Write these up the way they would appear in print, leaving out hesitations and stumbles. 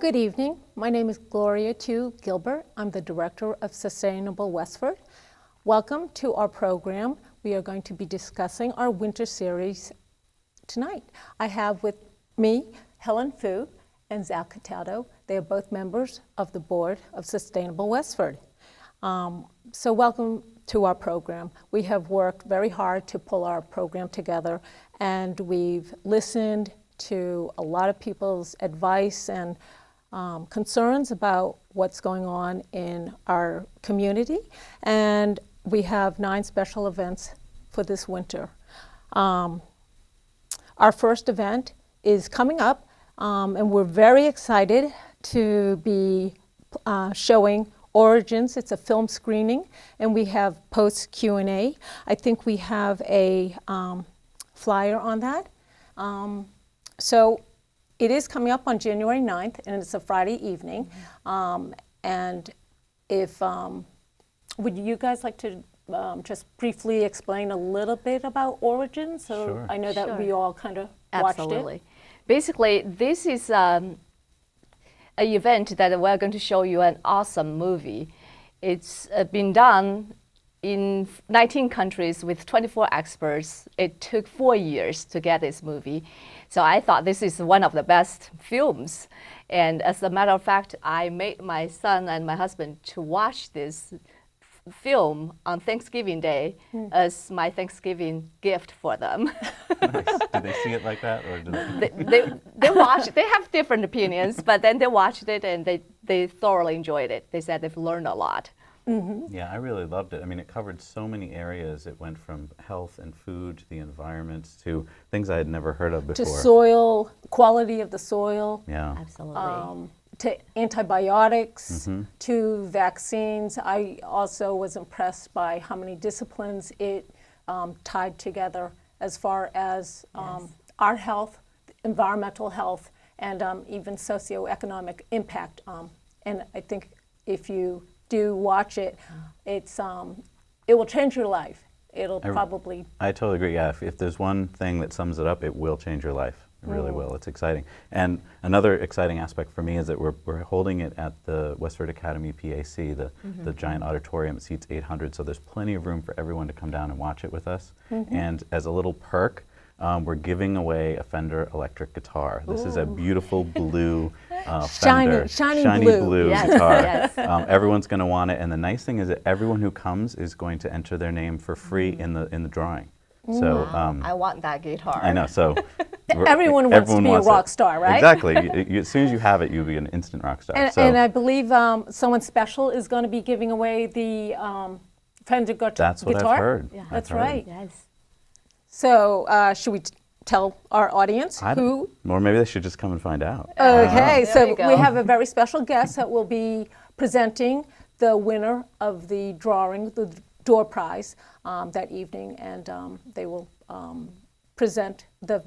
Good evening. My name is Gloria Tu Gilbert. I'm the Director of Sustainable Westford. Welcome to our program. We are going to be discussing our winter series tonight. I have with me Helen Fu and Zach Cataldo. They are both members of the Board of Sustainable Westford. So welcome to our program. We have worked very hard to pull our program together, and we've listened to a lot of people's advice and concerns about what's going on in our community. And we have 9 special events for this winter. Our first event is coming up, and we're very excited to be showing Origins. It's a film screening, and we have post Q&A. I think we have a flyer on that. So it is coming up on January 9th, and it's a Friday evening. And if, would you guys like to just briefly explain a little bit about Origins? So Sure. I know that we all kind of watched Absolutely. it. Basically, this is an event that we're going to show you an awesome movie. It's been done in 19 countries with 24 experts. It took 4 years to get this movie. So I thought this is one of the best films. And as a matter of fact, I made my son and my husband to watch this film on Thanksgiving Day as my Thanksgiving gift for them. Nice. Did they see it like that, or did They watched. They have different opinions, but then they watched it and they thoroughly enjoyed it. They said they've learned a lot. Yeah, I really loved it. I mean, it covered so many areas. It went from health and food to the environment to things I had never heard of before. To soil, quality of the soil, Yeah. Absolutely. to antibiotics, to vaccines. I also was impressed by how many disciplines it tied together as far as our health, environmental health, and even socioeconomic impact. And I think if you do watch it, it's it will change your life. It'll probably. I totally agree. Yeah, if there's one thing that sums it up, it will change your life. It really will. It's exciting. And another exciting aspect for me is that we're holding it at the Westford Academy PAC, the giant auditorium. It seats 800, so there's plenty of room for everyone to come down and watch it with us. And as a little perk, we're giving away a Fender electric guitar. This is a beautiful blue Fender, shiny blue. Yes, guitar. yes. Everyone's going to want it, and the nice thing is that everyone who comes is going to enter their name for free in the drawing. So I want that guitar. I know. So Everyone wants to be a rock star, right? Exactly. As soon as you have it, you'll be an instant rock star. And I believe someone special is going to be giving away the Fender guitar. That's what I've heard. Yeah. That's I've heard. right. Yes. So should we tell our audience who? Or maybe they should just come and find out. Okay, There so you go. we have a very special guest that will be presenting the winner of the drawing, the door prize that evening, and they will present the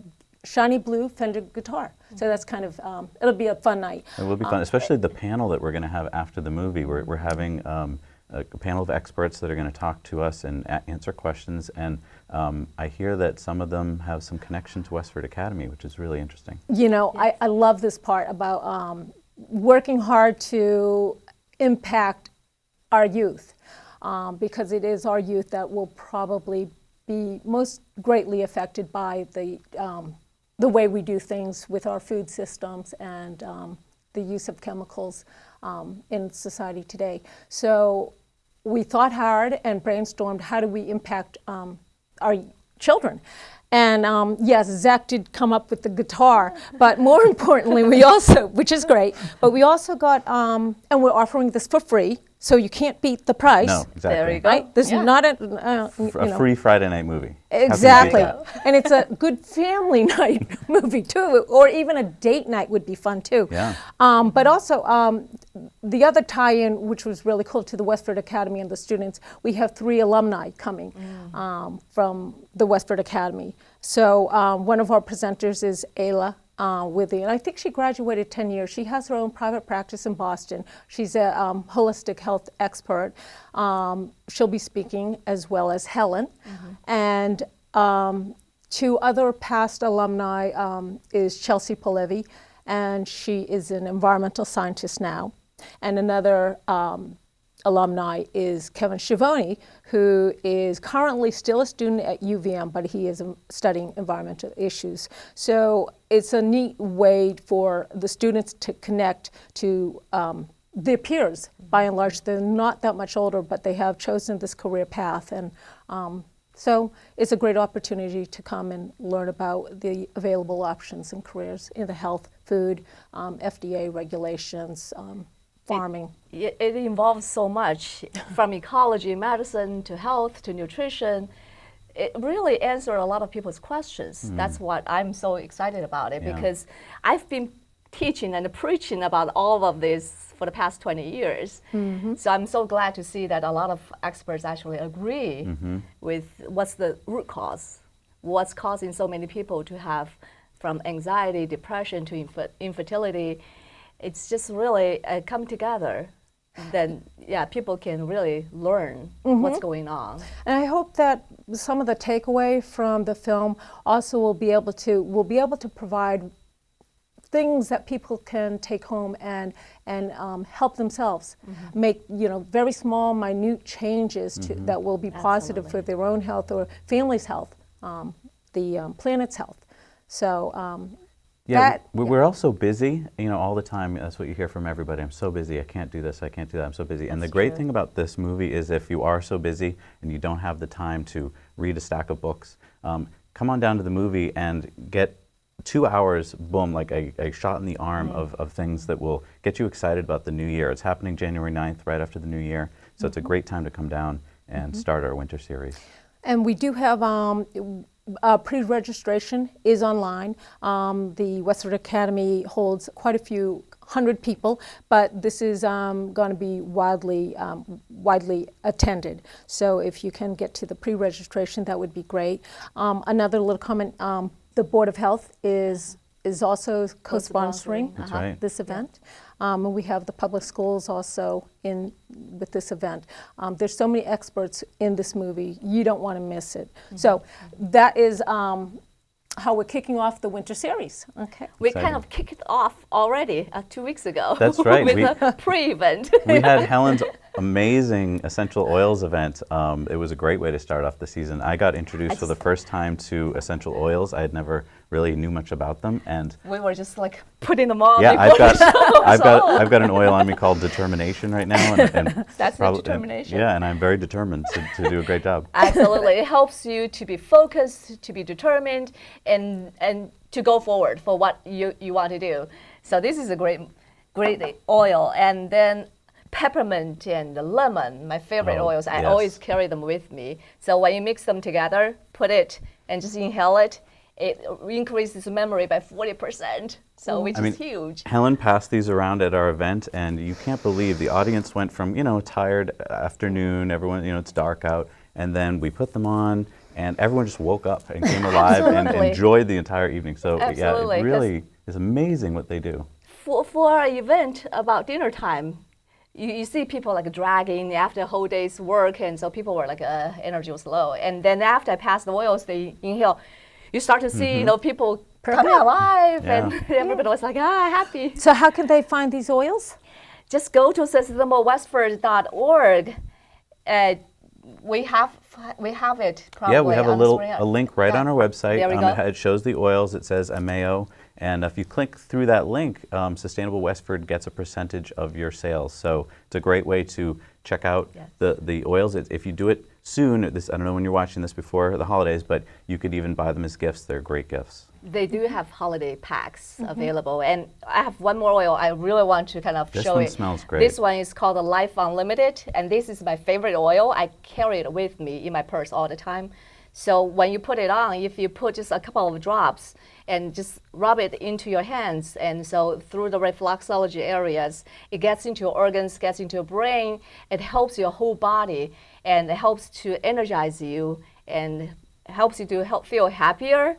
shiny blue Fender guitar. So that's kind of, it'll be a fun night. It will be fun, especially the panel that we're going to have after the movie. We're having a panel of experts that are going to talk to us and answer questions. And I hear that some of them have some connection to Westford Academy, which is really interesting. You know, I love this part about working hard to impact our youth, because it is our youth that will probably be most greatly affected by the way we do things with our food systems and the use of chemicals in society today. So we thought hard and brainstormed, how do we impact our children? And yes, Zach did come up with the guitar, but more importantly, we also, which is great, but we also got, and we're offering this for free, so you can't beat the price. No, exactly. There you go. Right? This is not a, A free Friday night movie. Exactly. How can you beat And it's a good family night movie too, or even a date night would be fun too. Yeah. But also, the other tie-in, which was really cool to the Westford Academy and the students, we have 3 alumni coming from the Westford Academy. So one of our presenters is Ayla Withy, and I think she graduated 10 years. She has her own private practice in Boston. She's a holistic health expert. She'll be speaking, as well as Helen. And 2 other past alumni is Chelsea Polevy and she is an environmental scientist now. And another alumni is Kevin Schiavone, who is currently still a student at UVM, but he is studying environmental issues. So it's a neat way for the students to connect to their peers. By and large, they're not that much older, but they have chosen this career path. And so it's a great opportunity to come and learn about the available options and careers in the health, food, FDA regulations, farming. It involves so much, from ecology, medicine, to health, to nutrition. It really answers a lot of people's questions. That's what I'm so excited about it, because I've been teaching and preaching about all of this for the past 20 years. So I'm so glad to see that a lot of experts actually agree with what's the root cause, what's causing so many people to have, from anxiety, depression, to infertility. It's just really come together. Then, people can really learn what's going on. And I hope that some of the takeaway from the film also will be able to provide things that people can take home and help themselves make very small, minute changes that will be positive for their own health or family's health, the planet's health. So. We're all so busy, all the time. That's what you hear from everybody. I'm so busy, I can't do this, I can't do that, I'm so busy. And the great thing about this movie is, if you are so busy and you don't have the time to read a stack of books, come on down to the movie and get 2 hours, boom, like a shot in the arm of things that will get you excited about the new year. It's happening January 9th, right after the new year. So it's a great time to come down and start our winter series. And we do have pre-registration is online. The Westford Academy holds quite a few hundred people, but this is going to be widely attended. So if you can get to the pre-registration, that would be great. Another little comment, the Board of Health is also co-sponsoring That's right. this event. And we have the public schools also with this event. There's so many experts in this movie, you don't want to miss it. So that is how we're kicking off the winter series. Okay. We kind of kicked it off already 2 weeks ago. That's right. With a pre-event. We had Helen's amazing essential oils event. It was a great way to start off the season. I got introduced for the first time to essential oils. I had never really knew much about them, and we were just like putting them on. Yeah, I've got an oil on me called Determination right now, and that's determination. And I'm very determined to do a great job. Absolutely, it helps you to be focused, to be determined, and to go forward for what you want to do. So this is a great oil, and then peppermint and lemon, my favorite oils. I always carry them with me. So when you mix them together, put it and just inhale it. It increases memory by 40%, which is huge. Helen passed these around at our event, and you can't believe the audience went from, tired afternoon, everyone, it's dark out, and then we put them on, and everyone just woke up and came alive and enjoyed the entire evening. So it really is amazing what they do. For an event about dinner time, you see people like dragging after a whole day's work, and so people were like, energy was low. And then after I passed the oils, they inhale. You start to see, people coming alive, and everybody was like, happy. So how can they find these oils? Just go to sustainablewestford.org. We have it probably. Yeah, we have a link right on our website. There we go. It shows the oils. It says Ameo. And if you click through that link, Sustainable Westford gets a percentage of your sales. So it's a great way to check out the oils. If you do it soon, I don't know when you're watching this before the holidays, but you could even buy them as gifts. They're great gifts. They do have holiday packs available. And I have one more oil I really want to kind of show it. This one smells great. This one is called the Life Unlimited, and this is my favorite oil. I carry it with me in my purse all the time. So when you put it on, if you put just a couple of drops and just rub it into your hands, and so through the reflexology areas, it gets into your organs, gets into your brain, it helps your whole body, and it helps to energize you, and helps you to feel happier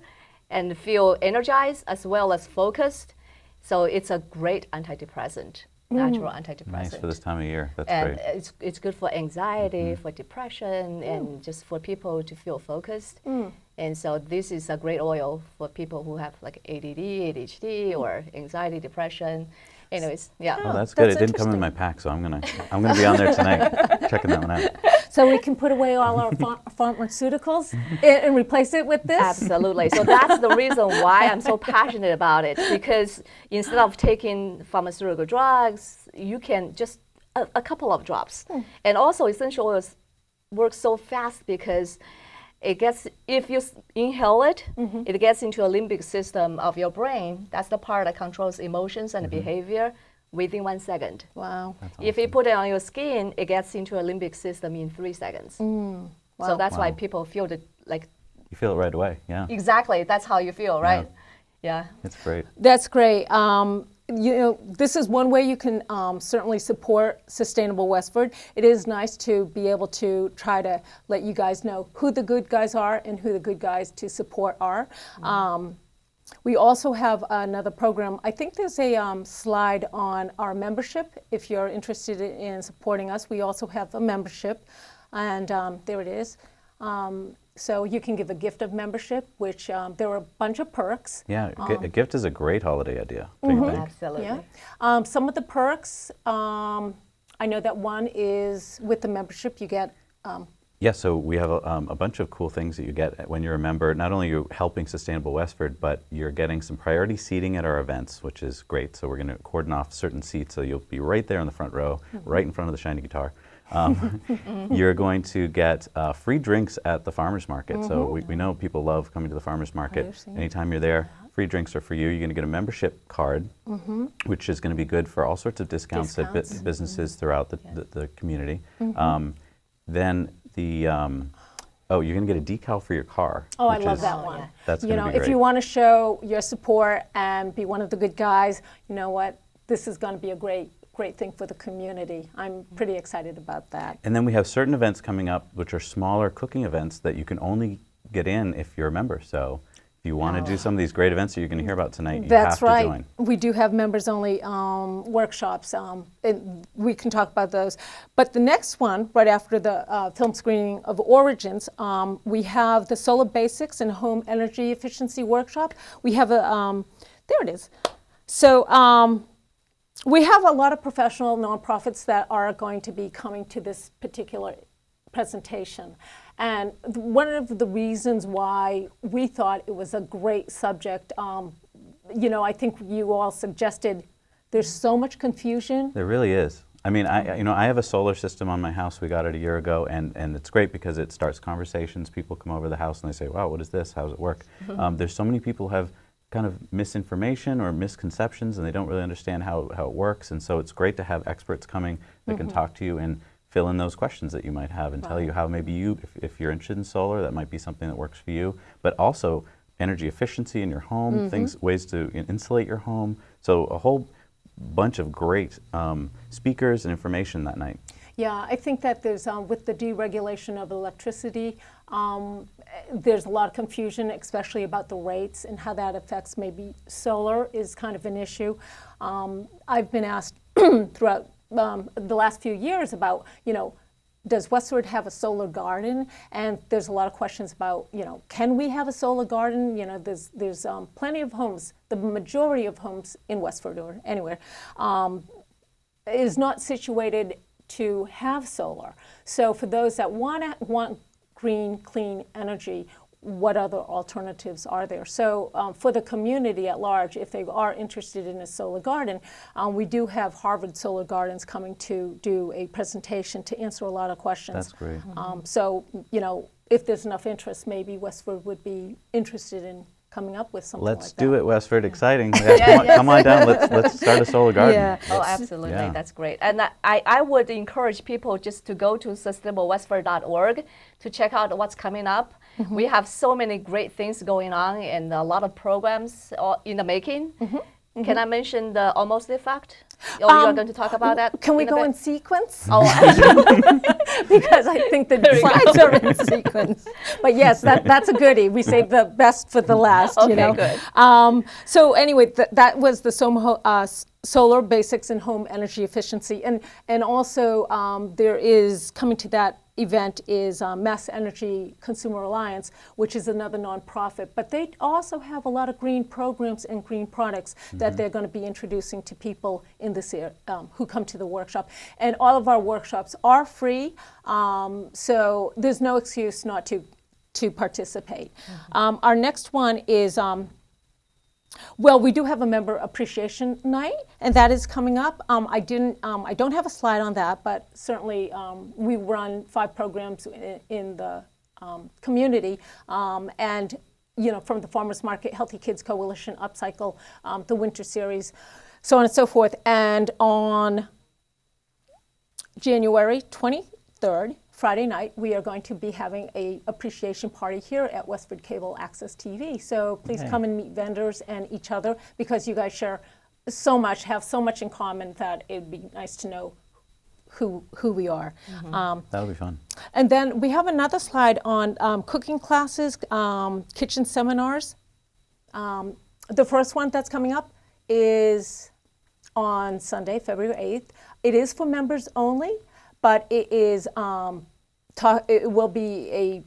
and feel energized as well as focused. So it's a great antidepressant. natural antidepressant. Nice for this time of year. That's And great. it's good for anxiety, for depression, and just for people to feel focused. And so this is a great oil for people who have like ADD, ADHD, or anxiety, depression. Anyways, yeah. Oh, that's good. That's It didn't come in my pack, so I'm gonna be on there tonight, checking that one out. So we can put away all our pharmaceuticals and replace it with this? Absolutely. So that's the reason why I'm so passionate about it, because instead of taking pharmaceutical drugs, you can just a couple of drops. And also essential oils work so fast because it gets, if you inhale it, it gets into a limbic system of your brain. That's the part that controls emotions and behavior within 1 second. Wow. If you put it on your skin, it gets into a limbic system in 3 seconds. Wow. So that's why people feel that, like, You feel it right away. Yeah. exactly, that's how you feel, right? Yeah. It's great. That's great. You know, this is one way you can certainly support Sustainable Westford. It is nice to be able to try to let you guys know who the good guys are and who the good guys to support are. We also have another program. I think there's a slide on our membership. If you're interested in supporting us, we also have a membership, and there it is. So you can give a gift of membership, which there are a bunch of perks. Yeah, a gift is a great holiday idea, don't you think? Absolutely. Yeah. Some of the perks, I know that one is with the membership you get. Yeah, so we have a bunch of cool things that you get when you're a member. Not only are you helping Sustainable Westford, but you're getting some priority seating at our events, which is great. So we're going to cordon off certain seats, so you'll be right there in the front row, right in front of the shiny guitar. You're going to get free drinks at the farmers market. So we know people love coming to the farmers market. Anytime you're there, free drinks are for you. You're going to get a membership card, which is going to be good for all sorts of discounts. At businesses throughout the community. Then you're going to get a decal for your car. Oh, I love that one. That's You going to know, be great. if you want to show your support and be one of the good guys, you know what? This is going to be a great thing for the community. I'm pretty excited about that. And then we have certain events coming up, which are smaller cooking events that you can only get in if you're a member. So if you want to do some of these great events that you're going to hear about tonight, you have to join. We do have members-only workshops, and we can talk about those. But the next one, right after the film screening of Origins, we have the Solar Basics and Home Energy Efficiency Workshop. We have a, there it is. So we have a lot of professional nonprofits that are going to be coming to this particular presentation. And one of the reasons why we thought it was a great subject, you know, I think you all suggested there's so much confusion. There really is. I mean, I have a solar system on my house. We got it a year ago, and it's great because it starts conversations. People come over to the house and they say, wow, what is this? How does it work? There's so many people who have kind of misinformation or misconceptions, and they don't really understand how it works. And so it's great to have experts coming that can talk to you and fill in those questions that you might have and tell you how maybe you, if you're interested in solar, that might be something that works for you. But also energy efficiency in your home, ways to insulate your home. So a whole bunch of great speakers and information that night. Yeah, I think that there's, with the deregulation of electricity, there's a lot of confusion, especially about the rates and how that affects maybe solar is kind of an issue. I've been asked throughout the last few years about, you know, does Westford have a solar garden? And there's a lot of questions about, you know, can we have a solar garden? You know, there's plenty of homes, the majority of homes in Westford or anywhere, is not situated to have solar. So for those that want green, clean energy, what other alternatives are there? So for the community at large, if they are interested in a solar garden, we do have Harvard Solar Gardens coming to do a presentation to answer a lot of questions. That's great. So, you know, if there's enough interest, maybe Westford would be interested in coming up with something like that. Let's do it, Westford. Exciting. Yeah, come on down. Let's start a solar garden. Yeah. Oh, absolutely. Yeah. That's great. And I would encourage people just to go to sustainablewestford.org to check out what's coming up. We have so many great things going on and a lot of programs in the making. Can I mention the almost effect? Or you are going to talk about that? Can we a go bit? in sequence? Oh, Because I think the slides are in sequence. But yes, that's a goodie. We saved the best for the last, you Okay, know. good. So anyway, that was the solar basics and home energy efficiency. And also there is, coming to that event is Mass Energy Consumer Alliance, which is another nonprofit. But they also have a lot of green programs and green products that they're going to be introducing to people in this area who come to the workshop. And all of our workshops are free, so there's no excuse not to participate. Our next one is well, we do have a member appreciation night, and that is coming up. I don't have a slide on that, but certainly we run 5 programs in the community, and you know, from the Farmers Market, Healthy Kids Coalition, Upcycle, the Winter Series, so on and so forth. And on January 23rd, Friday night, we are going to be having a appreciation party here at Westford Cable Access TV. So please come and meet vendors and each other, because you guys share so much, have so much in common, that it'd be nice to know who we are. That'll be fun. And then we have another slide on cooking classes, kitchen seminars. The first one that's coming up is on Sunday, February 8th. It is for members only, but it is it will be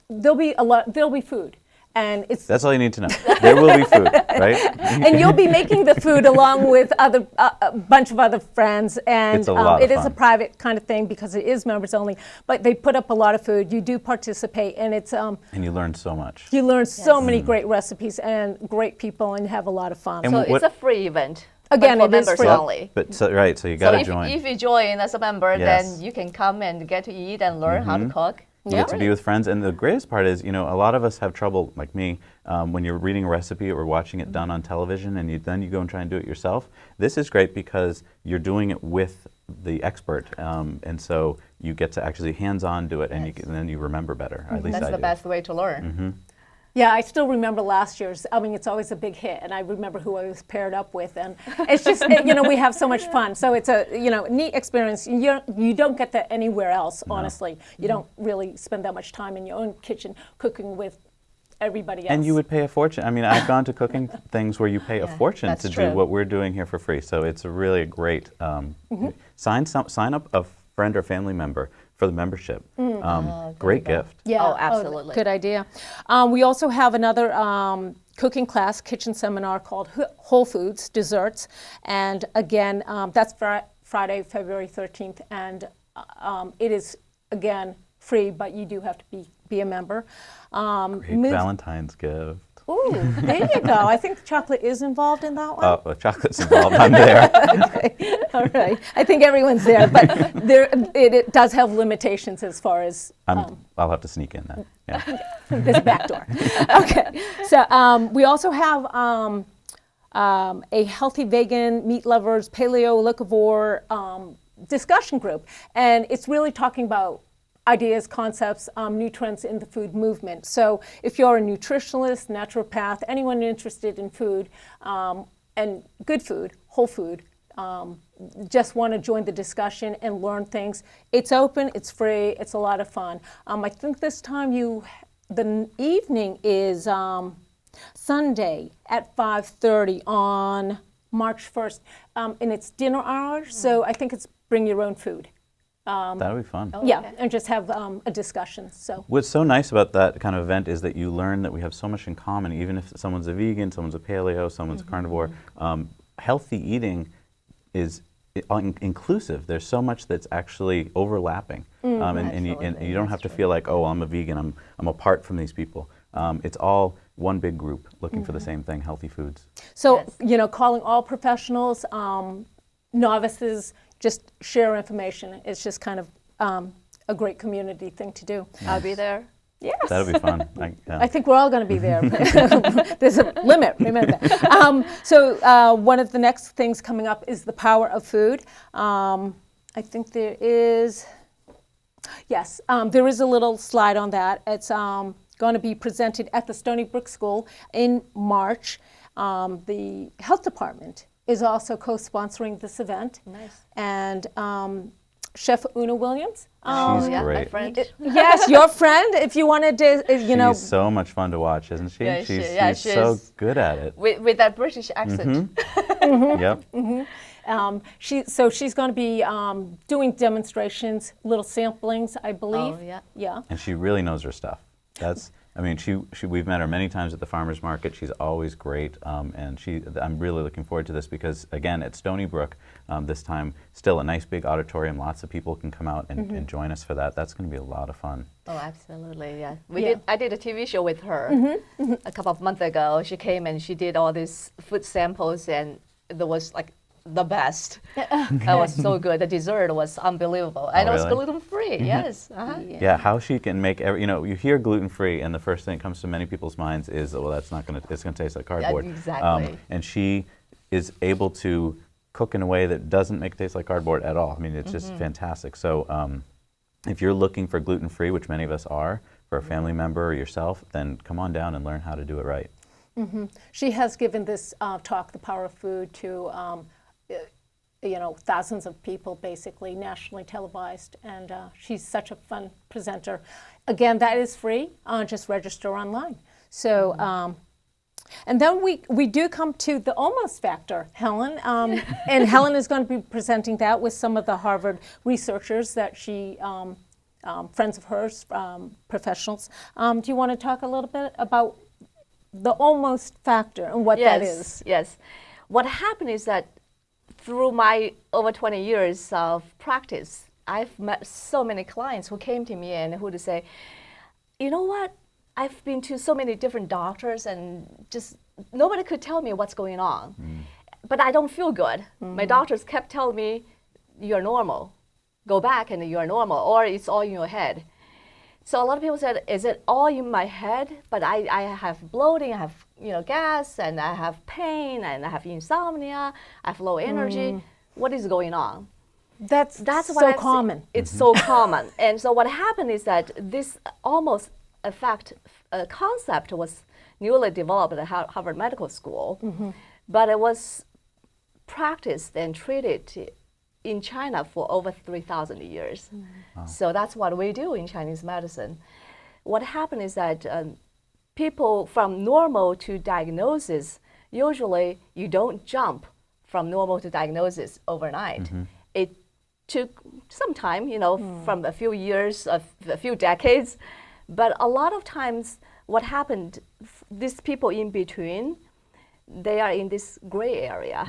there'll be food, and it's That's all you need to know. There will be food, right? and you'll be making the food along with a bunch of other friends, and It's a lot of it is a fun. private kind of thing because it is members only, but they put up a lot of food. You do participate, and it's And you learn so much. you learn so many great recipes and great people, and have a lot of fun. And So what- it's a free event. Again, but for it is members free. only. But so you So got to if, join. if you join as a member, Yes. then you can come and get to eat and learn how to cook. You get to be with friends, and the greatest part is, you know, a lot of us have trouble, like me, when you're reading a recipe or watching it done on television, and then you go and try and do it yourself. This is great because you're doing it with the expert, and so you get to actually hands-on do it, and, and then you remember better. At least That's I the do. best way to learn. Yeah, I still remember last year's. I mean, it's always a big hit, and I remember who I was paired up with, and it's just, you know, we have so much fun. So it's a, you know, neat experience. You don't get that anywhere else, honestly. You don't really spend that much time in your own kitchen cooking with everybody else. And you would pay a fortune. I mean, I've gone to cooking things where you pay a fortune that's to true. do what we're doing here for free. So it's a really great, sign up a friend or family member for the membership. Great gift. Yeah. Oh, absolutely. Good idea. We also have another cooking class, kitchen seminar called Whole Foods Desserts. And again, that's Friday, February 13th. And it is, again, free, but you do have to be a member. Great Valentine's gift. Ooh, there you go. I think chocolate is involved in that one. Oh, well, chocolate's involved. I'm there. Okay. All right. I think everyone's there, but it does have limitations as far as I'll have to sneak in then. Yeah. this back door. Okay. So we also have a healthy vegan, meat lovers, paleo, locavore discussion group, and it's really talking about ideas, concepts, new trends in the food movement. So if you're a nutritionalist, naturopath, anyone interested in food and good food, whole food, just want to join the discussion and learn things, it's open, it's free, it's a lot of fun. I think this time the evening is Sunday at 5:30 on March 1st, and it's dinner hour, so I think it's bring your own food. That'll be fun. Yeah, Okay. and just have a discussion. So What's so nice about that kind of event is that you learn that we have so much in common. Even if someone's a vegan, someone's a paleo, someone's a carnivore, healthy eating is inclusive. There's so much that's actually overlapping, and you don't have to feel like, oh, I'm a vegan, I'm apart from these people. It's all one big group looking for the same thing, healthy foods. So Yes. you know, calling all professionals, novices, just share information. It's just kind of a great community thing to do. I'll be there. Yes. That'll be fun. I think we're all going to be there. There's a limit, remember that. So one of the next things coming up is the power of food. I think there is, yes, there is a little slide on that. It's going to be presented at the Stony Brook School in March. The health department is also co-sponsoring this event. Nice. And Chef Una Williams. She's yeah, my great. friend. Yes, your friend. If you wanted to, She's so much fun to watch, isn't she? Yeah, she's she so is. good at it. With that British accent. Yep. she's going to be doing demonstrations, little samplings, I believe. Oh, yeah. Yeah. And she really knows her stuff. I mean, we've met her many times at the farmers market. She's always great, and I'm really looking forward to this because, again, at Stony Brook, this time, still a nice big auditorium. Lots of people can come out and join us for that. That's going to be a lot of fun. Oh, absolutely, yeah. Yeah. I did a TV show with her a couple of months ago. She came and she did all these food samples, and it was like the best. It was so good. The dessert was unbelievable. And it was really? gluten-free, yes. Uh-huh. Yeah, how she can make you hear gluten-free, and the first thing that comes to many people's minds is, well, it's going to taste like cardboard. Exactly. And she is able to cook in a way that doesn't make it taste like cardboard at all. I mean, it's just fantastic. So if you're looking for gluten-free, which many of us are, for a family member or yourself, then come on down and learn how to do it right. She has given this talk, The Power of Food, to thousands of people, basically, nationally televised, and she's such a fun presenter. Again, that is free. Just register online. So, and then we do come to the almost factor, Helen, and Helen is going to be presenting that with some of the Harvard researchers that she, friends of hers, professionals. Do you want to talk a little bit about the almost factor and what that is? Yes. What happened is that through my over 20 years of practice, I've met so many clients who came to me and who would say, you know what, I've been to so many different doctors and just nobody could tell me what's going on. But I don't feel good. My doctors kept telling me, you're normal. Go back and you're normal, or it's all in your head. So a lot of people said, is it all in my head? But I have bloating, I have gas, and I have pain, and I have insomnia, I have low energy. What is going on? That's what so common. It's so common. And so what happened is that this almost concept was newly developed at Harvard Medical School, but it was practiced and treated in China for over 3,000 years. Wow. So that's what we do in Chinese medicine. What happened is that people from normal to diagnosis, usually you don't jump from normal to diagnosis overnight. It took some time, from a few years, a few decades. But a lot of times what happened, these people in between, they are in this gray area.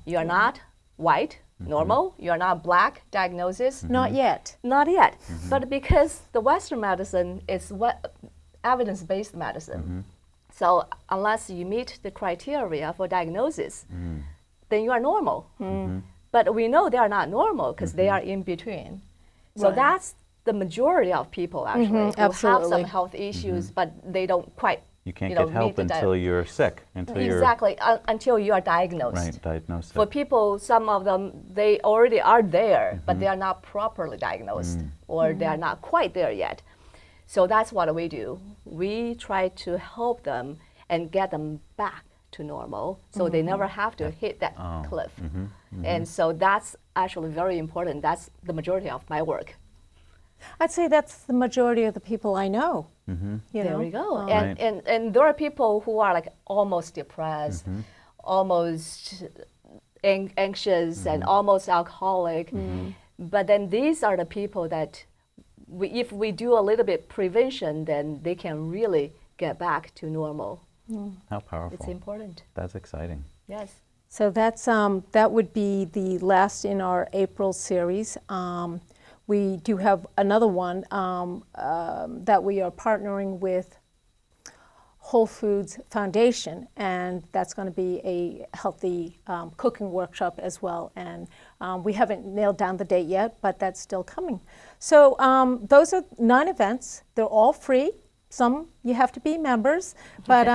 You are not white, normal, you're not black, diagnosis. Not yet. Not yet. But because the Western medicine is evidence-based medicine, so unless you meet the criteria for diagnosis, then you are normal. But we know they are not normal because they are in between. So that's the majority of people actually who have some health issues, but they don't quite. You can't get help until you're sick, until you are diagnosed. Right, diagnosed. For people, some of them, they already are there, but they are not properly diagnosed, or they are not quite there yet. So that's what we do. We try to help them and get them back to normal, so they never have to hit that cliff. And so that's actually very important. That's the majority of my work. I'd say that's the majority of the people I know. There we go. And there are people who are like almost depressed, almost anxious, and almost alcoholic. But then these are the people that, if we do a little bit prevention, then they can really get back to normal. How powerful. It's important. That's exciting. Yes. So that's that would be the last in our April series. We do have another one that we are partnering with Whole Foods Foundation, and that's going to be a healthy cooking workshop as well. And we haven't nailed down the date yet, but that's still coming. So those are 9 events. They're all free. Some you have to be members, but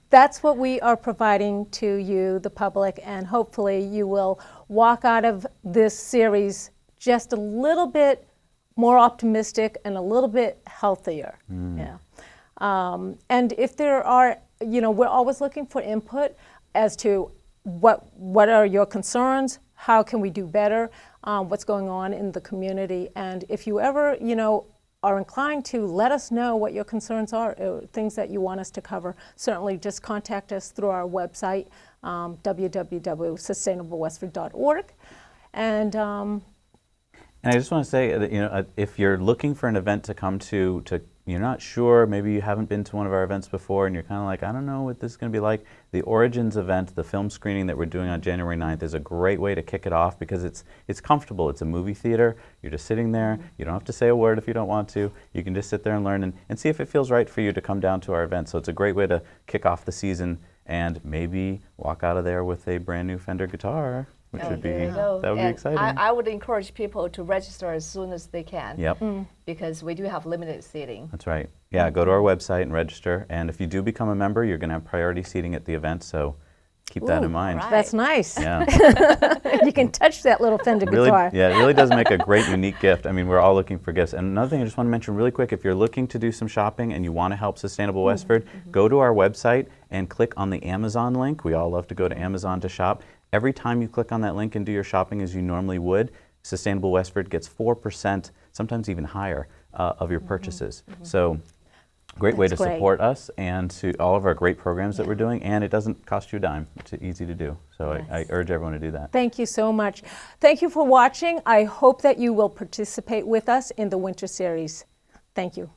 that's what we are providing to you, the public, and hopefully you will walk out of this series just a little bit more optimistic and a little bit healthier. Yeah. And if there are, we're always looking for input as to what are your concerns, how can we do better, what's going on in the community. And if you ever, are inclined to let us know what your concerns are, things that you want us to cover, certainly just contact us through our website, www.sustainablewestford.org. And I just want to say that, if you're looking for an event to come to you're not sure, maybe you haven't been to one of our events before and you're kind of like, I don't know what this is going to be like, the Origins event, the film screening that we're doing on January 9th is a great way to kick it off because it's comfortable. It's a movie theater. You're just sitting there. You don't have to say a word if you don't want to. You can just sit there and learn and see if it feels right for you to come down to our event. So it's a great way to kick off the season and maybe walk out of there with a brand new Fender guitar, which would be, that would be exciting. I would encourage people to register as soon as they can. Yep. Because we do have limited seating. That's right. Yeah, go to our website and register. And if you do become a member, you're going to have priority seating at the event. So keep that in mind. right. that's nice. Yeah. You can touch that little Fender Really, guitar. yeah, it really does make a great, unique gift. I mean, we're all looking for gifts. And another thing I just want to mention really quick, if you're looking to do some shopping and you want to help Sustainable Westford, go to our website and click on the Amazon link. We all love to go to Amazon to shop. Every time you click on that link and do your shopping as you normally would, Sustainable Westford gets 4%, sometimes even higher, of your purchases. So great way to That's great. support us and to all of our great programs that we're doing, and it doesn't cost you a dime. It's easy to do. So I urge everyone to do that. Thank you so much. Thank you for watching. I hope that you will participate with us in the winter series. Thank you.